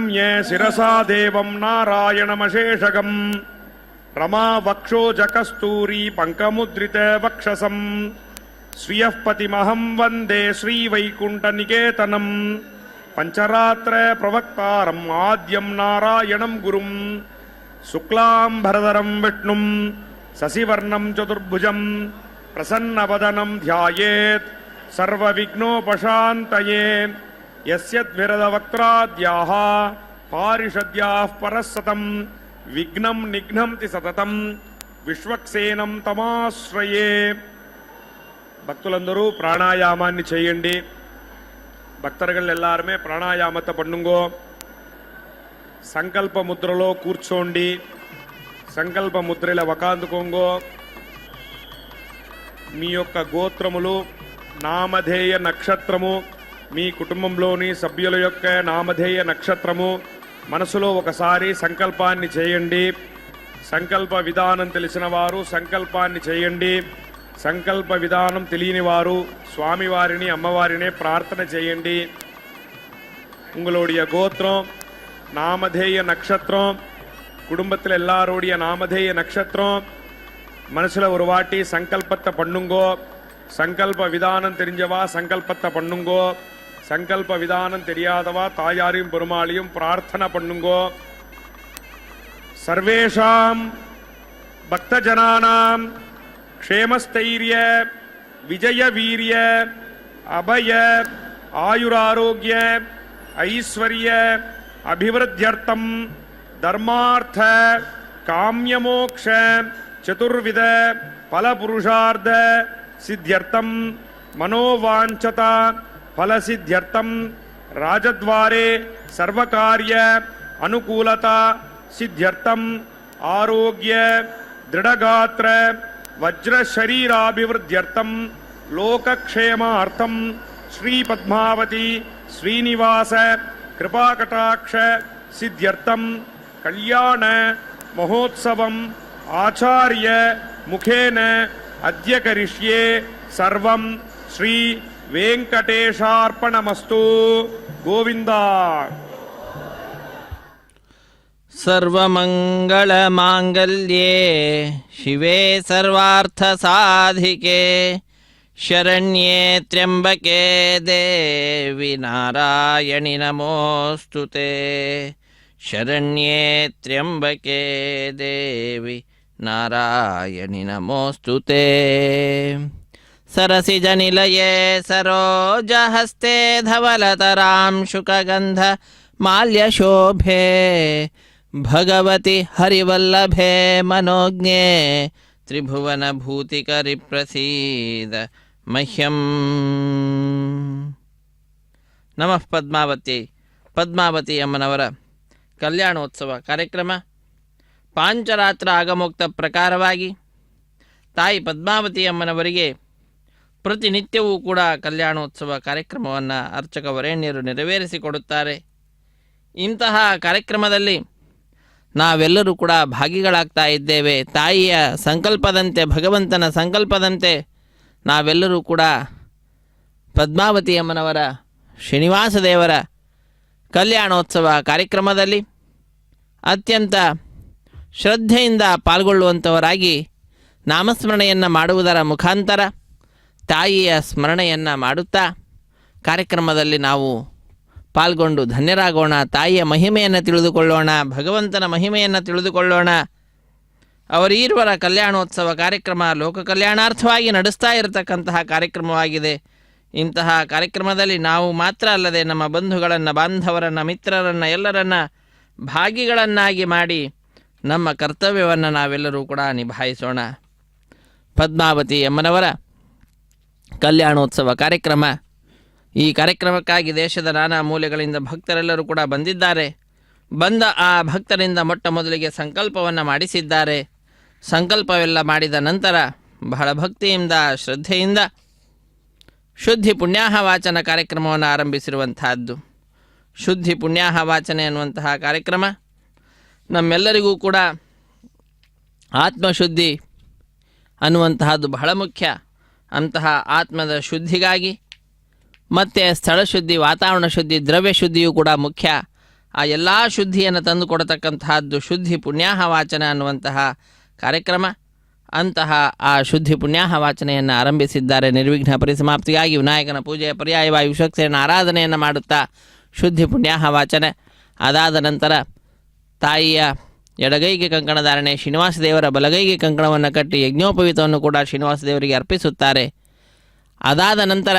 ಪ್ರಣಮ್ಯ ಶಿರಸಾ ದೇವಂ ನಾರಾಯಣಮಶೇಷಗಂ ರಮಾ ವಕ್ಷೋಜ ಕಸ್ತೂರಿ ಪಂಕಮುದ್ರಿತ ವಕ್ಷಸಂ ಶ್ರಿಯಃ ಪತಿಮಹಂ ವಂದೇ ಶ್ರೀವೈಕುಂಠನಿಕೇತನಂ ಪಂಚರಾತ್ರ ಪ್ರವಕ್ತಾರಂ ಆದ್ಯಂ ನಾರಾಯಣಂ ಗುರುಂ ಶುಕ್ಲಾಂಬರಧರಂ ವಿಷ್ಣುಂ ಶಶಿವರ್ಣಂ ಚತುರ್ಭುಜಂ ಪ್ರಸನ್ನವದನಂ ಧ್ಯಾಯೇತ್ ಸರ್ವವಿಘ್ನೋಪಶಾಂತಯೇ ಯಸ್ಯದ್ವಿರದವಕ್ತ್ರಾದ್ಯಾಃ ಪಾರಿಷದ್ಯಾಃ ಪರಸ್ಸತಂ ವಿಘ್ನಂ ನಿಘ್ನಂತಿ ಸತತಂ విశ్వక్సేనం తమాశ్రయే. భక్తులందరూ ప్రాణాయామాన్ని చేయండి. భక్తர்கள் எல்லாருமே ప్రాణాయామத்தை பண்ணுங்கோ. సంకల్ప ముద్రలో కూర్చోండి. సంకల్ప ముద్రల వకాందుకోంగో. మీ యొక్క గోత్రములు, నామధేయ నక్షత్రము, మీ కుటుంబంలోని సభ్యుల యొక్క నామధేయ నక్షత్రము మనసులో ఒకసారి సంకల్పాన్ని చేయండి. సంకల్ప విధానం తెలిసిన వారు సంకల్పాన్ని చేయండి. సంకల్ప విధానం తెలియని వారు స్వామివారిని అమ్మవారినే ప్రార్థన చేయండి. உங்களுடைய கோத்திரம், நாமதேய நட்சத்திரம், குடும்பத்தில் எல்லாருடைய நாமதேய நட்சத்திரம் மனசுல ஒரு வாட்டி சங்கல்பத்தை பண்ணுங்கோ. சங்கல்ப விதானம் தெரிஞ்சவா சங்கல்பத்தை பண்ணுங்கோ. சங்கல்ப விதானம் தெரியாதவா தாயாரையும் பெருமாளையும் பிரார்த்தனை பண்ணுங்கோ. சர்வேஷாம் பக்தஜனானாம் க்ஷேமஸ்தைரிய விஜய வீரிய அபய ஆயுராரோக்கிய ஐஸ்வர்ய அபிவிருத்தியர்த்தம் தர்மார்த்த காம்யமோக்ஷ ಚತುರ್ವಿಧ ಫಲಪುರುಷಾರ್ಥ ಸಿದ್ಧ್ಯರ್ಥಂ ಮನೋವಾಂಛತ ಫಲಸಿದ್ಧ್ಯರ್ಥಂ ರಾಜದ್ವಾರೆ ಸರ್ವಕಾರ್ಯ ಅನುಕೂಲತಾ ಸಿದ್ಧ್ಯರ್ಥಂ ಆರೋಗ್ಯ ದೃಢಗಾತ್ರ ವಜ್ರ ಶರೀರಾಭಿವೃದ್ಧ್ಯರ್ಥಂ ಲೋಕಕ್ಷೇಮಾರ್ಥಂ ಶ್ರೀ ಪದ್ಮಾವತಿ ಶ್ರೀನಿವಾಸ ಕೃಪಾಕಟಾಕ್ಷ ಸಿದ್ಧ್ಯರ್ಥಂ ಕಲ್ಯಾಣ ಮಹೋತ್ಸವಂ ಆಚಾರ್ಯ ಮುಖೇನ ಅದ್ಯ ಕರಿಷ್ಯೆ ಸರ್ವಂ ಶ್ರೀ ವೆಂಕಟೇಶಾರ್ಪಣಮಸ್ತು. ಗೋವಿಂದ. ಸರ್ವಮಂಗಳ ಮಾಂಗಲ್ಯೆ ಶಿವೆ ಸರ್ವಾರ್ಥ ಸಾಧಿಕೆ ಶರಣ್ಯೆ ತ್ರ್ಯಂಬಕೆ ದೇವಿ ನಾರಾಯಣಿ ನಮೋಸ್ತುತೆ. ಶರಣ್ಯೆ ತ್ರ್ಯಂಬಕೆ ದೇವಿ ನಾರಾಯಣಿ ನಮೋಸ್ತುತೆ. ಸರಸಿಜ ನಿಲಯೇ ಸರೋಜ ಹಸ್ತೆ ಧವಲತರಾಂ ಶುಕಗಂಧ ಮಾಲ್ಯ ಶೋಭೆ ಭಗವತಿ ಹರಿವಲ್ಲಭೆ ಮನೋಜ್ಞೆ ತ್ರಿಭುವನ ಭೂತಿಕರಿ ಪ್ರಸೀದ ಮಹ್ಯಂ. ನಮಃ ಪದ್ಮಾವತಿ. ಪದ್ಮಾವತಿ ಅಮ್ಮನವರ ಕಲ್ಯಾಣೋತ್ಸವ ಕಾರ್ಯಕ್ರಮ ಪಾಂಚರಾತ್ರ ಆಗಮೋಕ್ತ ಪ್ರಕಾರವಾಗಿ ತಾಯಿ ಪದ್ಮಾವತಿ ಅಮ್ಮನವರಿಗೆ ಪ್ರತಿನಿತ್ಯವೂ ಕೂಡ ಕಲ್ಯಾಣೋತ್ಸವ ಕಾರ್ಯಕ್ರಮವನ್ನು ಅರ್ಚಕ ವರೇಣ್ಯರು ನೆರವೇರಿಸಿಕೊಡುತ್ತಾರೆ. ಇಂತಹ ಕಾರ್ಯಕ್ರಮದಲ್ಲಿ ನಾವೆಲ್ಲರೂ ಕೂಡ ಭಾಗಿಗಳಾಗ್ತಾ ಇದ್ದೇವೆ. ತಾಯಿಯ ಸಂಕಲ್ಪದಂತೆ, ಭಗವಂತನ ಸಂಕಲ್ಪದಂತೆ ನಾವೆಲ್ಲರೂ ಕೂಡ ಪದ್ಮಾವತಿ ಅಮ್ಮನವರ, ಶ್ರೀನಿವಾಸ ದೇವರ ಕಲ್ಯಾಣೋತ್ಸವ ಕಾರ್ಯಕ್ರಮದಲ್ಲಿ ಅತ್ಯಂತ ಶ್ರದ್ಧೆಯಿಂದ ಪಾಲ್ಗೊಳ್ಳುವಂಥವರಾಗಿ ನಾಮಸ್ಮರಣೆಯನ್ನು ಮಾಡುವುದರ ಮುಖಾಂತರ ತಾಯಿಯ ಸ್ಮರಣೆಯನ್ನು ಮಾಡುತ್ತಾ ಕಾರ್ಯಕ್ರಮದಲ್ಲಿ ನಾವು ಪಾಲ್ಗೊಂಡು ಧನ್ಯರಾಗೋಣ. ತಾಯಿಯ ಮಹಿಮೆಯನ್ನು ತಿಳಿದುಕೊಳ್ಳೋಣ, ಭಗವಂತನ ಮಹಿಮೆಯನ್ನು ತಿಳಿದುಕೊಳ್ಳೋಣ. ಅವರೀರ್ವರ ಕಲ್ಯಾಣೋತ್ಸವ ಕಾರ್ಯಕ್ರಮ ಲೋಕ ಕಲ್ಯಾಣಾರ್ಥವಾಗಿ ನಡೆಸ್ತಾ ಇರತಕ್ಕಂತಹ ಕಾರ್ಯಕ್ರಮವಾಗಿದೆ. ಇಂತಹ ಕಾರ್ಯಕ್ರಮದಲ್ಲಿ ನಾವು ಮಾತ್ರ ಅಲ್ಲದೆ ನಮ್ಮ ಬಂಧುಗಳನ್ನು, ಬಾಂಧವರನ್ನು, ಮಿತ್ರರನ್ನು ಎಲ್ಲರನ್ನು ಭಾಗಿಗಳನ್ನಾಗಿ ಮಾಡಿ ನಮ್ಮ ಕರ್ತವ್ಯವನ್ನು ನಾವೆಲ್ಲರೂ ಕೂಡ ನಿಭಾಯಿಸೋಣ. ಪದ್ಮಾವತಿ ಅಮ್ಮನವರ ಕಲ್ಯಾಣೋತ್ಸವ ಕಾರ್ಯಕ್ರಮ, ಈ ಕಾರ್ಯಕ್ರಮಕ್ಕಾಗಿ ದೇಶದ ನಾನಾ ಮೂಲೆಗಳಿಂದ ಭಕ್ತರೆಲ್ಲರೂ ಕೂಡ ಬಂದಿದ್ದಾರೆ. ಬಂದ ಆ ಭಕ್ತರಿಂದ ಮೊಟ್ಟ ಮೊದಲಿಗೆ ಸಂಕಲ್ಪವನ್ನು ಮಾಡಿಸಿದ್ದಾರೆ. ಸಂಕಲ್ಪವೆಲ್ಲ ಮಾಡಿದ ನಂತರ ಬಹಳ ಭಕ್ತಿಯಿಂದ, ಶ್ರದ್ಧೆಯಿಂದ ಶುದ್ಧಿ ಪುಣ್ಯಾಹ ವಾಚನ ಕಾರ್ಯಕ್ರಮವನ್ನು ಆರಂಭಿಸಿರುವಂತಹದ್ದು. ಶುದ್ಧಿ ಪುಣ್ಯಾಹ ವಾಚನೆ ಅನ್ನುವಂತಹ ಕಾರ್ಯಕ್ರಮ ನಮ್ಮೆಲ್ಲರಿಗೂ ಕೂಡ ಆತ್ಮಶುದ್ಧಿ ಅನ್ನುವಂತಹದ್ದು ಬಹಳ ಮುಖ್ಯ. ಅಂತಹ ಆತ್ಮದ ಶುದ್ಧಿಗಾಗಿ ಮತ್ತು ಸ್ಥಳ ಶುದ್ಧಿ, ವಾತಾವರಣ ಶುದ್ಧಿ, ದ್ರವ್ಯ ಶುದ್ಧಿಯೂ ಕೂಡ ಮುಖ್ಯ. ಆ ಎಲ್ಲ ಶುದ್ಧಿಯನ್ನು ತಂದುಕೊಡತಕ್ಕಂತಹದ್ದು ಶುದ್ಧಿ ಪುಣ್ಯಾಹ ವಾಚನ ಅನ್ನುವಂತಹ ಕಾರ್ಯಕ್ರಮ. ಅಂತಹ ಆ ಶುದ್ಧಿ ಪುಣ್ಯಾಹ ವಾಚನೆಯನ್ನು ಆರಂಭಿಸಿದ್ದಾರೆ. ನಿರ್ವಿಘ್ನ ಪರಿಸಮಾಪ್ತಿಗಾಗಿ ವಿನಾಯಕನ ಪೂಜೆಯ ಪರ್ಯಾಯವಾಗಿ ವಿಶ್ವಕ್ಸೇನ ಆರಾಧನೆಯನ್ನು ಮಾಡುತ್ತಾ ಶುದ್ಧಿ ಪುಣ್ಯಾಹ ವಾಚನ. ಅದಾದ ನಂತರ ತಾಯಿಯ ಎಡಗೈಗೆ ಕಂಕಣ ಧಾರಣೆ, ಶ್ರೀನಿವಾಸ ದೇವರ ಬಲಗೈಗೆ ಕಂಕಣವನ್ನು ಕಟ್ಟಿ ಯಜ್ಞೋಪವೀತವನ್ನು ಕೂಡ ಶ್ರೀನಿವಾಸ ದೇವರಿಗೆ ಅರ್ಪಿಸುತ್ತಾರೆ. ಅದಾದ ನಂತರ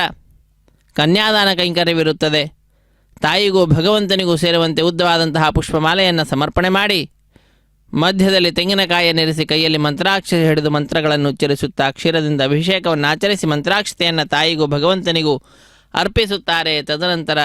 ಕನ್ಯಾದಾನ ಕೈಂಕರ್ಯವಿರುತ್ತದೆ. ತಾಯಿಗೂ ಭಗವಂತನಿಗೂ ಸೇರುವಂತೆ ಉದ್ದವಾದಂತಹ ಪುಷ್ಪಮಾಲೆಯನ್ನು ಸಮರ್ಪಣೆ ಮಾಡಿ ಮಧ್ಯದಲ್ಲಿ ತೆಂಗಿನಕಾಯಿಯನ್ನಿರಿಸಿ ಕೈಯಲ್ಲಿ ಮಂತ್ರಾಕ್ಷತೆ ಹಿಡಿದು ಮಂತ್ರಗಳನ್ನು ಉಚ್ಚರಿಸುತ್ತಾ ಕ್ಷೀರದಿಂದ ಅಭಿಷೇಕವನ್ನು ಆಚರಿಸಿ ಮಂತ್ರಾಕ್ಷತೆಯನ್ನು ತಾಯಿಗೂ ಭಗವಂತನಿಗೂ ಅರ್ಪಿಸುತ್ತಾರೆ. ತದನಂತರ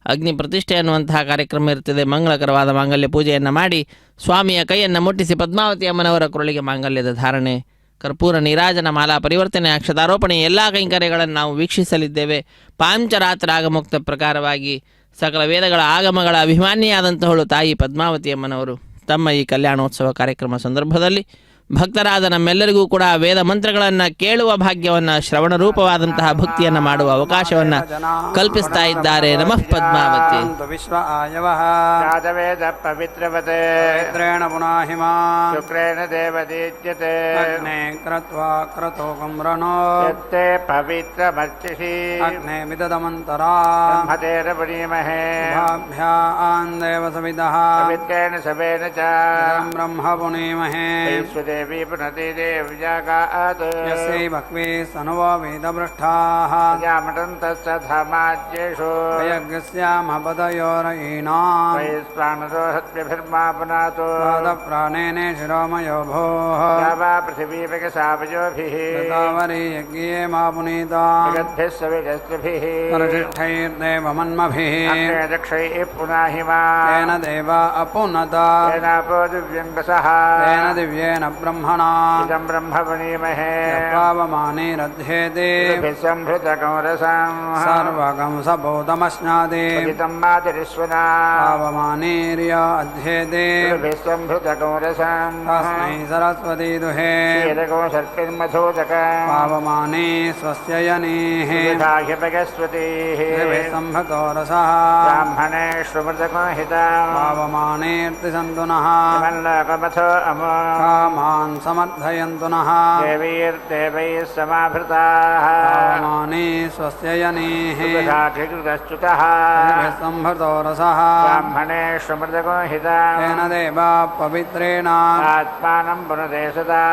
ಅಗ್ನಿ ಪ್ರತಿಷ್ಠೆ ಅನ್ನುವಂತಹ ಕಾರ್ಯಕ್ರಮ ಇರ್ತದೆ. ಮಂಗಳಕರವಾದ ಮಾಂಗಲ್ಯ ಪೂಜೆಯನ್ನು ಮಾಡಿ ಸ್ವಾಮಿಯ ಕೈಯನ್ನು ಮುಟ್ಟಿಸಿ ಪದ್ಮಾವತಿ ಅಮ್ಮನವರ ಕೊರಳಿಗೆ ಮಾಂಗಲ್ಯದ ಧಾರಣೆ, ಕರ್ಪೂರ ನೀರಾಜನ, ಮಾಲಾ ಪರಿವರ್ತನೆ, ಅಕ್ಷತಾರೋಪಣೆ ಎಲ್ಲ ಕೈಂಕರ್ಯಗಳನ್ನು ನಾವು ವೀಕ್ಷಿಸಲಿದ್ದೇವೆ. ಪಾಂಚರಾತ್ರ ಆಗಮುಕ್ತ ಪ್ರಕಾರವಾಗಿ ಸಕಲ ವೇದಗಳ ಆಗಮಗಳ ಅಭಿಮಾನಿಯಾದಂತಹಳು ತಾಯಿ ಪದ್ಮಾವತಿ ಅಮ್ಮನವರು ತಮ್ಮ ಈ ಕಲ್ಯಾಣೋತ್ಸವ ಕಾರ್ಯಕ್ರಮ ಸಂದರ್ಭದಲ್ಲಿ ಭಕ್ತರಾದ ನಮ್ಮೆಲ್ಲರಿಗೂ ಕೂಡ ವೇದ ಮಂತ್ರಗಳನ್ನು ಕೇಳುವ ಭಾಗ್ಯವನ್ನು, ಶ್ರವಣ ರೂಪವಾದಂತಹ ಭಕ್ತಿಯನ್ನು ಮಾಡುವ ಅವಕಾಶವನ್ನು ಕಲ್ಪಿಸ್ತಾ ಇದ್ದಾರೆ. ನಮಃ ಪದ್ಮಾವತಿ. ವಿಶ್ವ ಆಯವಃ ವೇದ ಪವಿತ್ರವತೆ ಪುನಾಹಿಮಾ ಶುಕ್ರೇಣ ದೇವದೀಜ್ಯತೆ ಅಗ್ನೇ ಕ್ರತ್ವಾ ಕ್ರತೋ ಗಮ್ರಣೋ ಯತ್ತೆ ಪವಿತ್ರಮರ್ಚಿಷಿ ಅಗ್ನೇ ವಿದದಮಂತರಾ ಬ್ರಹ್ಮತೇನ ಪುನೀಮಹೇ ಭಾಭ್ಯಾನ್ ದೇವಸವಿದಃ ಪವಿತ್ರೇಣ ಸವೇನ ಚ ಬ್ರಹ್ಮ ಪುನೀಮಹೇ ದೇವಿ ಪುನತಿ ದೇವ್ಯಾಗಾತ್ ಯಸ್ಯೈ ಭಕ್ವೇ ಸನವೋ ವೇದಭ್ರಷ್ಟಾಃ ಯಾಮಟಂತಸ್ತಥಮಾಜ್ಯೇಷು ಯಜ್ಞಸ್ಯಾಮ ಪದಯೋರಯೀನಾಂ ವೈಶ್ವಾನರೋ ಹತ್ಯಭಿರ್ಮಾ ಪುನಾತು ಪಾದಪ್ರಾಣೇನೆ ಶಿರೋಮಯೋ ಭೋಃ ಯಾವಾ ಪೃಥಿವೀಪಕಸಾವಯೋಭಿಃ ಗತಾವರಿ ಯಜ್ಞೇ ಮಾ ಪುನೀತಾ ಜಗದ್ಭಿಃ ಸವಿರಸ್ತ್ರಿಭಿಃ ಪರಿಶಿಷ್ಠೈರ್ದೇವಮನ್ಮಭಿಃ ಅಗ್ನೇ ದಕ್ಷೈಃ ಪುನಾಹಿಮಾ ತೇನ ದೇವ ಅಪುನತ ತೇನಾಪೋ ದಿವ್ಯಂಗಸಃ ತೇನ ದಿವ್ಯೇನ ಬ್ರಹ್ಮಣಾ ಇದಂ ಬ್ರಹ್ಮ ಪುನೀಮಹೇ ಪಾವಮಾನೇರಧ್ಯೇತೆ ಸಂಭೃತಕೌರಸಂ ಸರ್ವಗಂ ಸಬೋಧಮಶ್ನಾದೆ ಪತಿತಂ ಮಾತರಿಶ್ವನಾ ಪಾವಮಾನೇರ್ಯ ಅಧ್ಯೇತೆ ಸಂಭೃತಕೌರಸಂ ತಸ್ಮೈ ಸರಸ್ವತಿ ದುಹೇ ಕ್ಷೀರಕೋ ಸರ್ಪಿರ್ಮಥೋದಕಂ ಪಾವಮಾನೇ ಸ್ವಸ್ಯಯನೇಃ ह्यपगस्वतीः ಸಂಭೃತೋ ರಸಃ ब्राह्मणे श्रुमृतको हितम् ಪಾವಮಾನೇರ್ತಿ ಸಂತು ನಃ मल्लकमथो अमो ಕಾಮಾನ್ ಸಮರ್ಥಯಂತು ನಃ देवीर्देवैः समाभृताः ಪಾವಮಾನೇ ಸ್ವಸ್ಯಯನೇಃ सुखदाधिकृतश्च्युतः ಸಂಭೃತೋ ರಸಃ ब्राह्मणे श्रुमृतको हितम् ತೇನ ದೇವಾ ಪವಿತ್ರೇಣ आत्मानं पुनदे सदा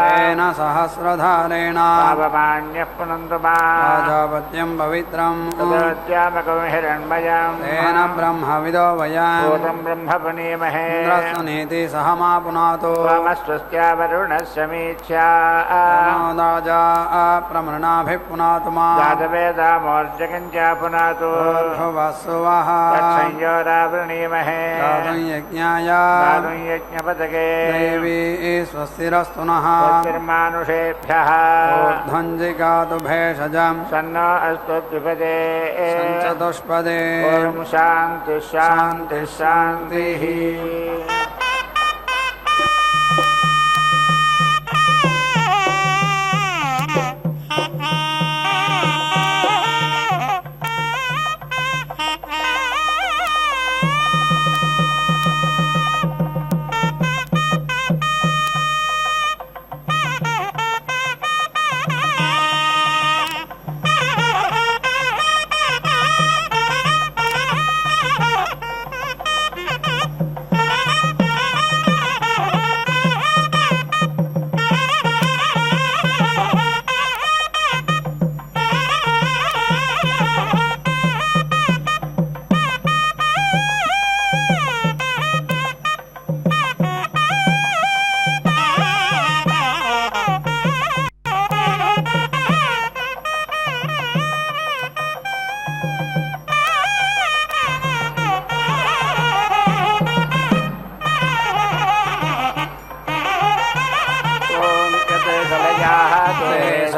ತೇನ ಸಹಸ್ರಧಾರೇಣ पावमान्यः पुनन्तु मा ರಾಜಾಪತ್ಯಂ ಪವಿತ್ರಂ तदोद्यामको हिरण्मयम् ತೇನ ಬ್ರಹ್ಮವಿದೋ ವಯಂ भूतं ब्रह्म पुनीमहे ಇಂದ್ರಸ್ವನೇತಿ ಸಹ ಮಾ ಪುನಾತು त्वमस्वस्त्या वरुणः समीक्षा ರಾಜಾ ಪ್ರಮೃಣಾಭಿ ಪುನಾತು ಮಾ जातवेदामोर्जकम् च पुनातु ಭುವಸ್ಸುವಃ तत्संयोरावृणीमहे ಗಾತುಂ ಯಜ್ಞಾಯ गातुं यज्ञपदके ದೇವಿ ಸ್ವಸ್ತಿರಸ್ತು ನಃ स्वस्तिर्मानुषेभ्यः ಊರ್ಧ್ವಂಜಿಗಾತು ಭೇಷಜಂ सन्नो अस्तु द्विपदे ಚತುಷ್ಪದೇ ॐ शान्तिः शान्तिः शान्तिः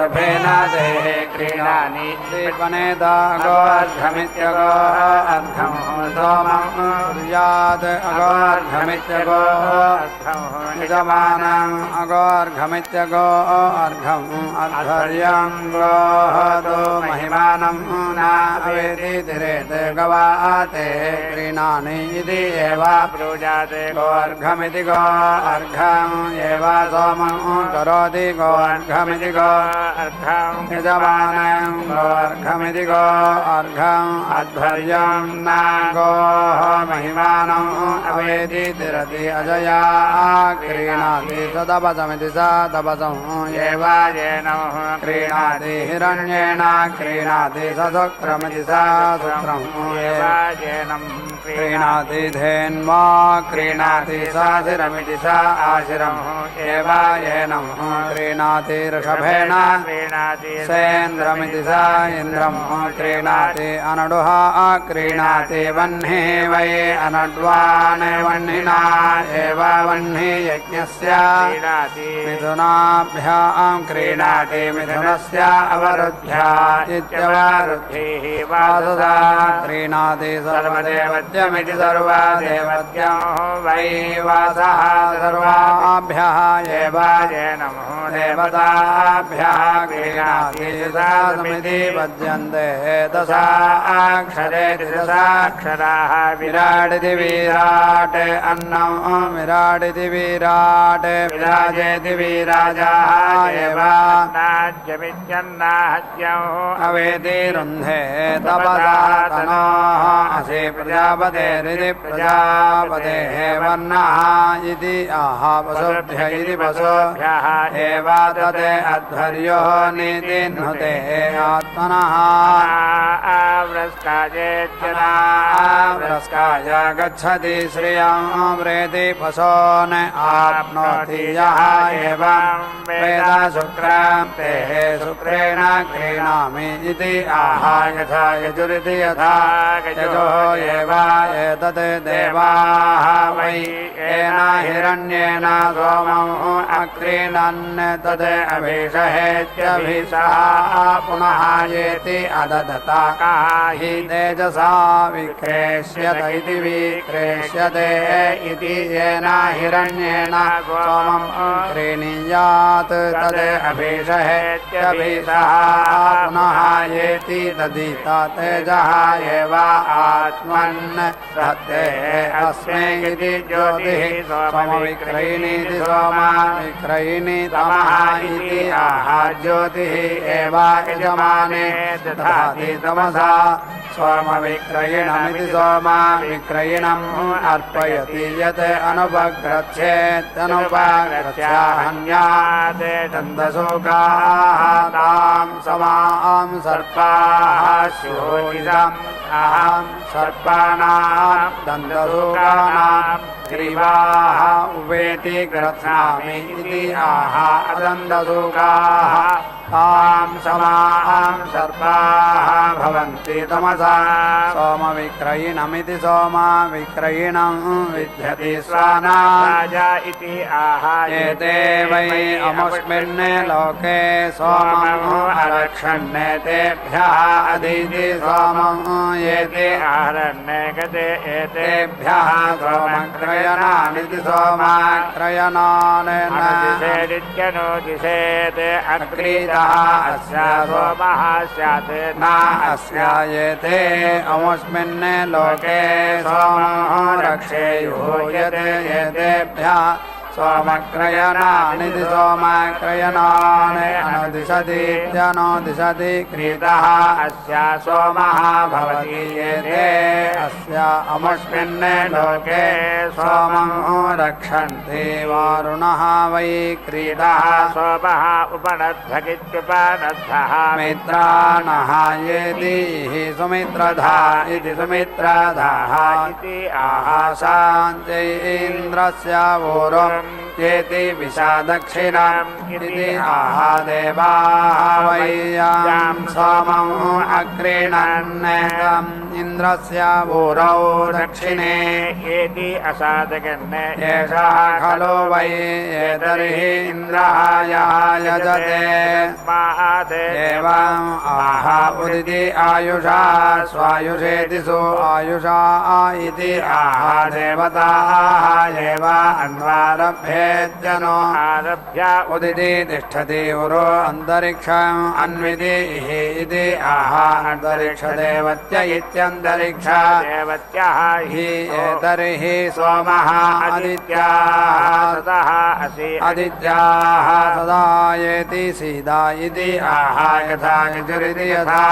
गर्भेण देहे क्रीडानि दीपनेदागो अर्घमित्यगो अर्घं सोमं कुर्यात् अगोर्घमित्यगो यजमानम् अगोर्घमित्यगो अर्घम् अर्घर्यं गोहतो महिमानं नावेति तिरेते गवाते क्रीणानि इति एव ब्रूजाते गोर्घमिति गो अर्घम् एव सोमं करोति गो अर्घमिति गो अर्घं यजमानं गोर्घमिति गो अर्घम् अध्वर्यं न गोः महिमानम् अवेति तिरति अजया क्रीणाति सतपसमिति स तपसम् एव येनः क्रीणाति हिरण्येन क्रीणाति स शुक्रमिति स शुक्रम् एव येनं क्रीणाति धेन्वा क्रीणाति स शिरमिति स आशिरम् एव येनम् क्रीणाति ऋषभेण क्रीणाति सेन्द्रमिति स इन्द्रम् क्रीणाति अनडुः क्रीणाति वह्निः वै अनड्वान् वह्निना एव वह्नि यज्ञस्य क्रीणाति मिथुनाभ्यां क्रीणाति मिथुनस्य अवरुद्ध्या इत्यवरुद्धिः वासुदा क्रीणाति सर्वदेवत्यमिति सर्वदेवत्यं वै वासः सर्वाभ्यः एव येनं देवताभ्यः क्रीणाति दशमिति पद्यन्ते दशाक्षरे दशाक्षराः विराडिति विराट् अन्नं विराडिति विराट् विराजेति विराजाः एव नाज्यमित्यन्नाहत्यं अवेति रुन्धे तपसा तनोः असि प्रजापतेरिति प्रजापतेः वर्णः इति आह पशुभ्य इति पशुभ्यः एव तते अध्वर्यो नीति नुते आत्मनः आवृस्काय गच्छति श्रियं प्रेति पशोन् आप्नोति यः एवं वेद शुक्रान्तेः शुक्रेण क्रीणामि इति आह यथा यजुरिति यथा यजो एव एतत् देवाः वै येन हिरण्येन सोमम् अक्रीणन् तद् अभिषहेत्यभिषः पुनः येति अदधता हि तेजसा विक्रेष्यत इति विक्रेष्यते इति येन हिरण्येन सोमम् क्रीणीयात् तद् अभिषहेत्यभिषः पुनः येति तदिता तेजः एव आत्मन् सत्ते अस्मै इति ज्योतिः सोमविक्रयिणीति सोमा विक्रयिणी तमः इति आह ज्योतिः एव यजमाने दधाति तमसा सोमविक्रयिणमिति सोमा विक्रयिणम् अर्पयति यत् अनुपग्रच्छेत्यनुपग्रच्छाहन्यात् दन्तशोकाः तां समां सर्पाः स्युरिदम् अहं सर्पाणां दन्तशोकानां ग्रीवाः उपेति ग्रथामि इति आह दन्तशोकाः तां समां सर्पाः भवन्ति तमसा सोमविक्रयिणमिति सोमा विक्रयिणं विद्यति स्वाना राजा इति आह एते वै अमुष्मिन् लोके सोमम् अरक्षन् तेभ्यः अदिति सोमम् एते आहरण्ये गते तेभ्यः सोमक्रयणानिति सोमाक्रयणान् दिशेदित्यनुदिशेत् अक्रीतः अस्य सोमः स्यात् न अस्यायेते अमुष्मिन् लोके सोमं रक्षेयुः यते एतेभ्यः सोमक्रयणानिति सोमक्रयणान् अनुदिशतीत्यनुदिशति क्रीतः अस्य सोमः भवति एते अस्य अमुष्मिन् लोके सोमं रक्षन्ति वारुणः वै क्रीतः सोमः उपनद्धगित्युपनद्धः मित्राणः येति सुमित्रधा इति सुमित्रधाः इति आह शान्ति इन्द्रस्य ऊरुम् येति विशादक्षिणाम् इति आह देवाः वै यां सोमम् अक्रीणन् इन्द्रस्य ऊरौ दक्षिणे एति असादगन्ने एषः खलु वै एतर्हि इन्द्रः यः यजते एवम् आह उदिति आयुषा स्वायुषेति सो आयुषा इति आह देवताः एव अन्वारभ्येत्यनो आरभ्य उदिति तिष्ठति उरो अन्तरिक्षम् अन्विति इति आह अन्तरिक्षदेवत्य इत्यन्तरिक्ष देवत्यः हि एतर्हि सोमः आदित्याः ततः असि आदित्याः सदा येति सीदा इति आह यथा यजुरिति यथा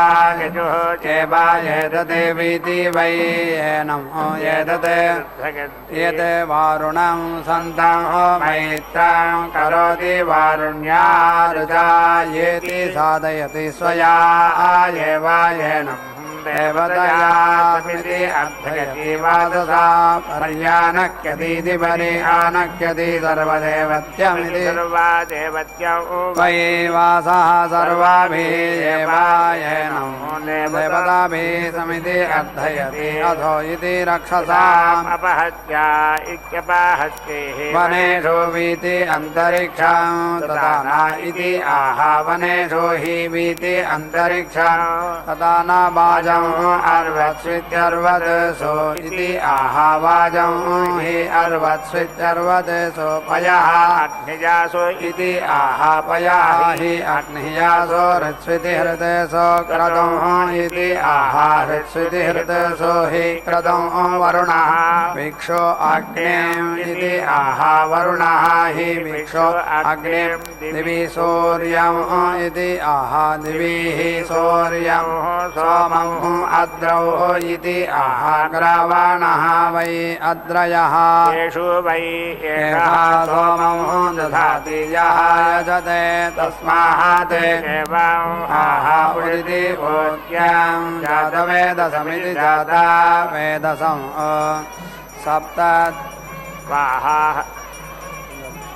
यजुः एवा एतदेवीति वै एनम् एतत् एते वारुणं सन्तं मैत्रं करोति वारुण्या ऋचा येति साधयति स्वया एवायेनम् देवतया समिति अर्थयति वादसा पर्यानक्यतीति परि आनक्यति सर्वदेवत्यमिति सर्वा देवत्यौ वै वासः सर्वाभिः एवायेनम् देवताभिः समिति अर्थयति अथो इति रक्षसाम् अपहत्या इत्यपहत्येः वनेषु वीति अन्तरिक्षं तथा न इति आह वनेषु हि वीति अन्तरिक्षं तथा न वाजम् अर्वत्स्वित्यर्वत्सु इति आह वाजं हि अर्वत्स्वित्यर्वत्सु पयः अग्निजासु इति आह पयः हि अग्नियासो हृत्स्विति हृदयसो क्रदं इति आह हृत्स्विति हृदयसो हि क्रदं वरुणः वीक्षो अग्निम् इति आह वरुणः हि वीक्षो अग्निम् दिवि सूर्यम् इति आह दिवि हि सूर्यं सोमम् अद्रौ इति आह ग्रावाणः वै अद्रयः येषु वै एषः सोमं दधाति यः यजते तस्मात् एवम् आह उदिति ऊर्ज्यां जातवेदसमिति जाता वेदसं सप्त स्वाहा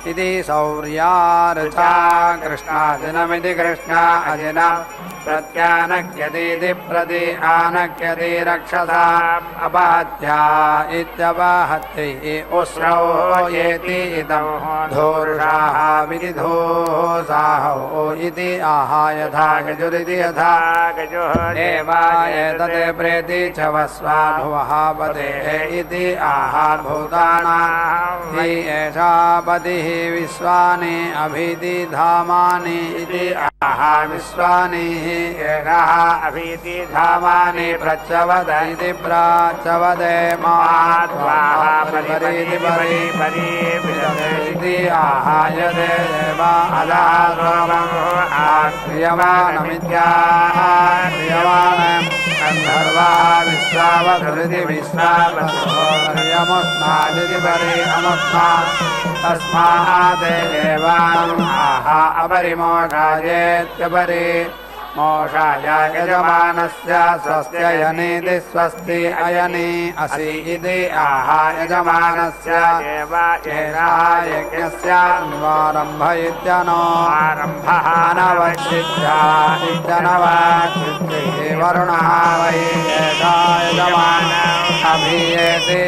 इति सौर्या ऋचा कृष्णाजिनमिति कृष्णा अजिनम् प्रत्यानक्यतीति प्रति आनक्यति रक्षसा अपहत्या इत्यपहत्यै उस्रौ येति इदं धूर्षाः विधिधूसाहौ इति आह यथा यजुरिति यथा गजुः एवा एतत् प्रेति च वस्वा भुवः पतेः इति आह भूतानां हि एषा पतिः विश्वानि अभिति धामानि इति आह विश्वानि एषः अभीति धामानि प्रच्यवद इति प्राच्यवदे मात्वाः परिपरीति परि इति आह यदे देवा अधः सोमम् आक्रियमाणमित्याह क्रियमाणम् गन्धर्वाः विश्वावधुरिति विश्वावधुर्यमुष्णादिति परि अमुष्णा तस्मात् देवाम् आह अपरिमोषायेत्यपरि मोषाय यजमानस्य स्वस्य यनीति स्वस्ति अयनि असि इति आह यजमानस्य एषः यज्ञस्य अन्वारम्भ इत्यनो आरम्भः अनवच्छिद्या इत्यनवच्छिद्ये वरुणः वै एषा यजमान अभीयते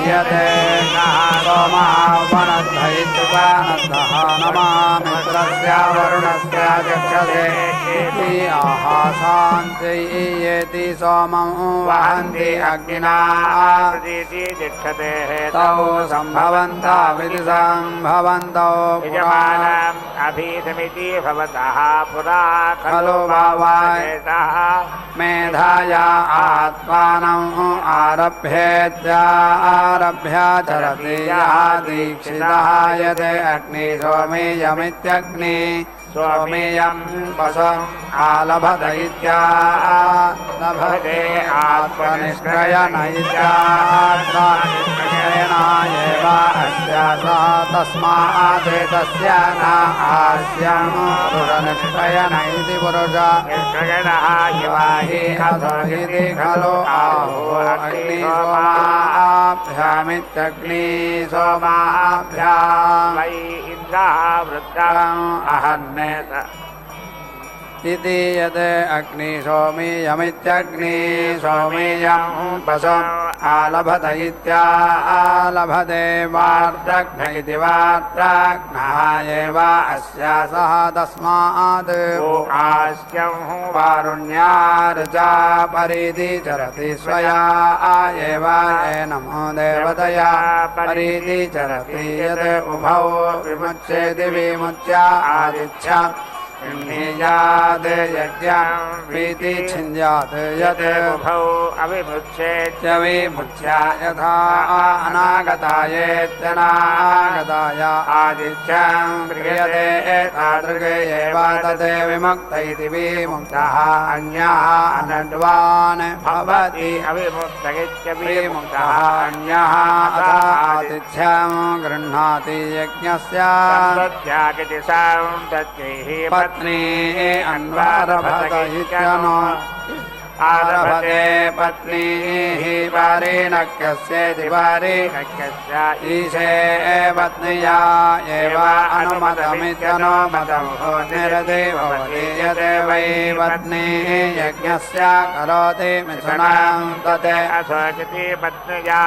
यते सोमः वनद्धयित्वानद्धः नमामित्रस्य वरुणस्य चक्षसे आह शान्त्येति सोमं वहन्ति अग्निना तौ सम्भवन्ताविति सम्भवन्तौ यजमानम् अभीतमिति भवतः पुरा खलु भावायतः मेधाया आत्मानम् आरभ्य चरति यः दीक्षितः यदे अग्नि सोमेयमित्यग्नि सोमेयं वसम् आलभत इत्यालभते आत्मनिष्क्रयण इत्यात्मनिष्क्रयण एव अस्य तस्मात् तस्य न आस्यं पुरुषनिष्क्रयण इति पुरुष निष्क्रयणः हि अथो इति खलु आहो अग्निसोमाभ्यामित्यग्नि सोमाभ्याम् वै इन्द्रः वृद्धम् अहन्नेत इति यत् अग्नि सोमीयमित्यग्नि सोमीयं पशु आलभत इत्यालभते वार्तघ्न इति वार्तघ्नः एव अस्या सह तस्मात् आस्यं वारुण्यार्चा परिधि चरति स्वया एव नमो देवतया परिधि चरति यत् उभौ विमुच्येति विमुच्य आदिच्छा गृह्णीयात् यज्ञं प्रीति छिन्द्यात् यत् उभौ अविमुच्येत् विमुच्य यथा अनागतायेत्यनागताय आदित्यं क्रियते तादृग एव तत् विमुक्त इति विमुक्तः अन्यः अनड्वान् भवति अविमुक्त विमुक्तः अन्यः अथ आतिथ्यं गृह्णाति यज्ञस्य तद्यागति सान्दत्यैः पत्नी अन्वारभत इत्यनो आरभते पत्नीः वारेणक्यस्येति वारेणक्यस्य ईशे पत्न्या एव अनुमतमित्यनुमतं निरते भवति यत् वै पत्नीः यज्ञस्य करोति मिथुनं तत् असोचिति पत्न्या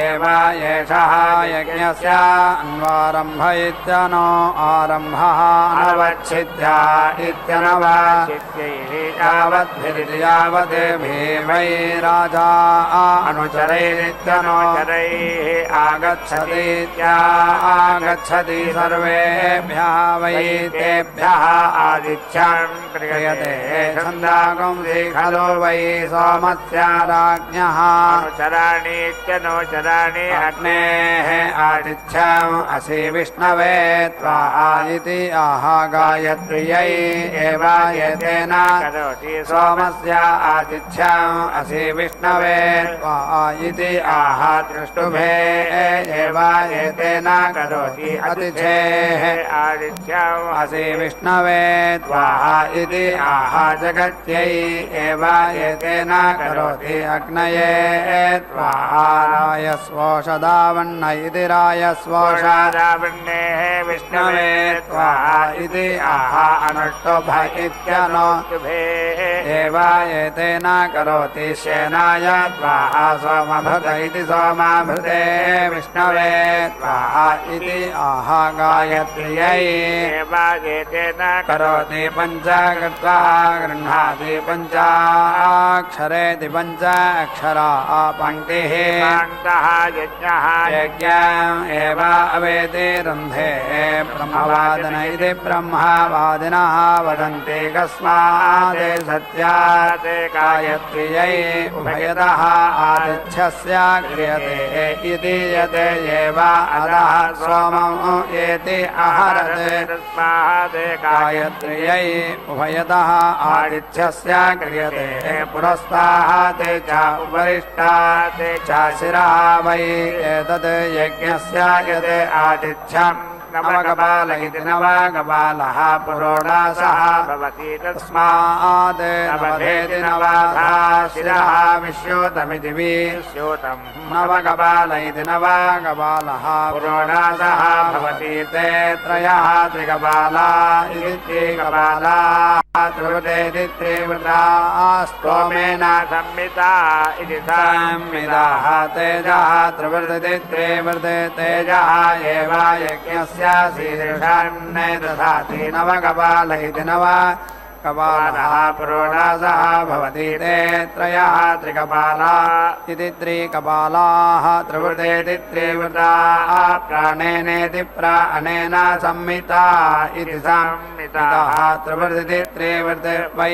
एव एषः यज्ञस्य अन्वारम्भ इत्यनो आरम्भः अनवच्छिद्या इत्यनवच्छिद्यैः यावद्भिरिति यावद्भिः वै राजा अनुचरैरित्यनुचरैः आगच्छति सर्वेभ्यः वै तेभ्यः आदित्यं क्रियते छन्दागुंसि खलु वै सोमस्य राज्ञः अनुचराणीत्यनुचराणि अग्नेः आदित्यम् असि विष्णवे त्वा इति आह गायत्र्यै एव एतेन करोति सोमस्य आदित्यम् असि विष्णवे त्वा इति आह दृष्टुभे एव एतेन करोति अतिथेः आदित्यम् असि विष्णवे त्वा इति आह जगत्यै एव एतेन करोति अग्नये त्वा रायस्वोषदावन्न इति रायस्वोषदावन्नेः विष्णवे त्वा इति आह अनुष्टुभ इत्यनो एव एतेन करोति शेनाय त्वा सोमभृत इति सोमाभृते विष्णवे त्वा इति आह गायत्र्यै एतेन करोति पञ्च कृत्वा गृह्णाति पञ्चाक्षरेति पञ्च अक्षरा पङ्क्तिः कान्तः यज्ञः यज्ञम् एव अवेति रन्धे ब्रह्मवादन इति ब्रह्मवादिनः वदन्ति कस्मात् सत्यात् गायत्र्यै उभयतः आदित्यस्य क्रियते इति यत् एव अधः सोमम् एति अहरत् गायत्र्यै उभयतः आदित्यस्य क्रियते पुरस्तात् च उपरिष्टात् च शिरः वै एतत् यज्ञस्य यत् आदित्यम् नवकपाल इति नवकपालः पुरोडासः भवति तस्मात् नवधेति नवाधा शिरः विश्योतमिति तस्योतं नवकपाल इति नवकपालः पुरोडासः भवति ते त्रयः त्रिकपाला इति त्रिकपाला त्रिवृतेति त्रिवृता स्तोमेन संमिता इति संमिताः तेजः त्रिवृतति त्रिवृते तेजः एव यज्ञस्य शीर्षान्ने दधाति नवकपाल इति नवकपालः पुरोडासः भवति ते त्रयः त्रिकपाला इति त्रिकपालाः त्रिवृतेति त्रिवृताः प्राणेनेति प्राणेन संमिता इति संमिताः त्रिवृतिति त्रिवृते वै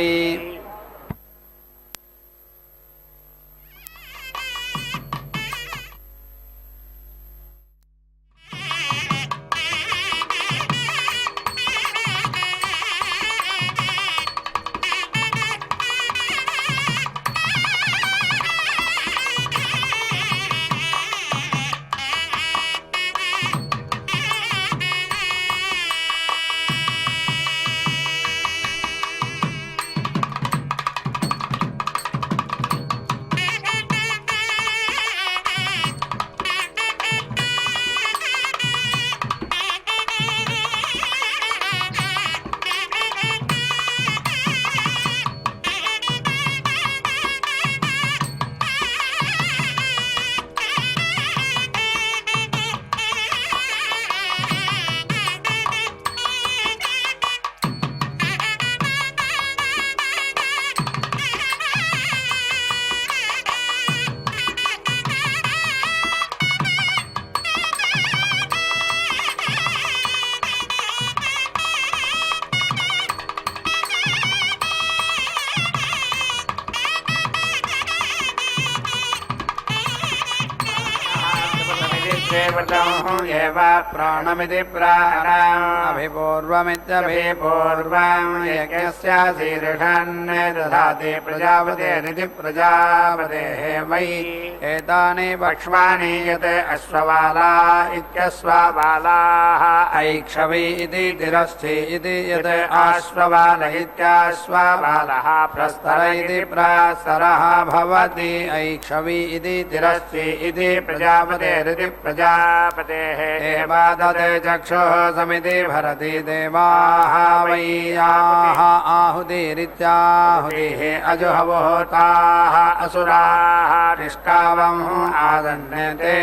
व्रतम् एव प्राणमिति प्राणम् अभिपूर्वमित्यभिपूर्वम् यज्ञस्य शीर्षन् दधाति प्रजापतेरिति प्रजापतेः वै एतानि पक्ष्माणि यत् अश्वबाला इत्यश्वबालाः ऐक्षवी इति तिरस्थि इति यत् आश्वबाल इत्याश्वबालः प्रस्तर इति प्रस्तरः भवति ऐक्षवी इति तिरस्थि इति प्रजापतेरिति प्रजापतेः देवादते चक्षुः समिति भरति देवाः वै याः आहुतिरित्याहुतिः अजुहवोताः असुराः निष्कावम् आदन्यते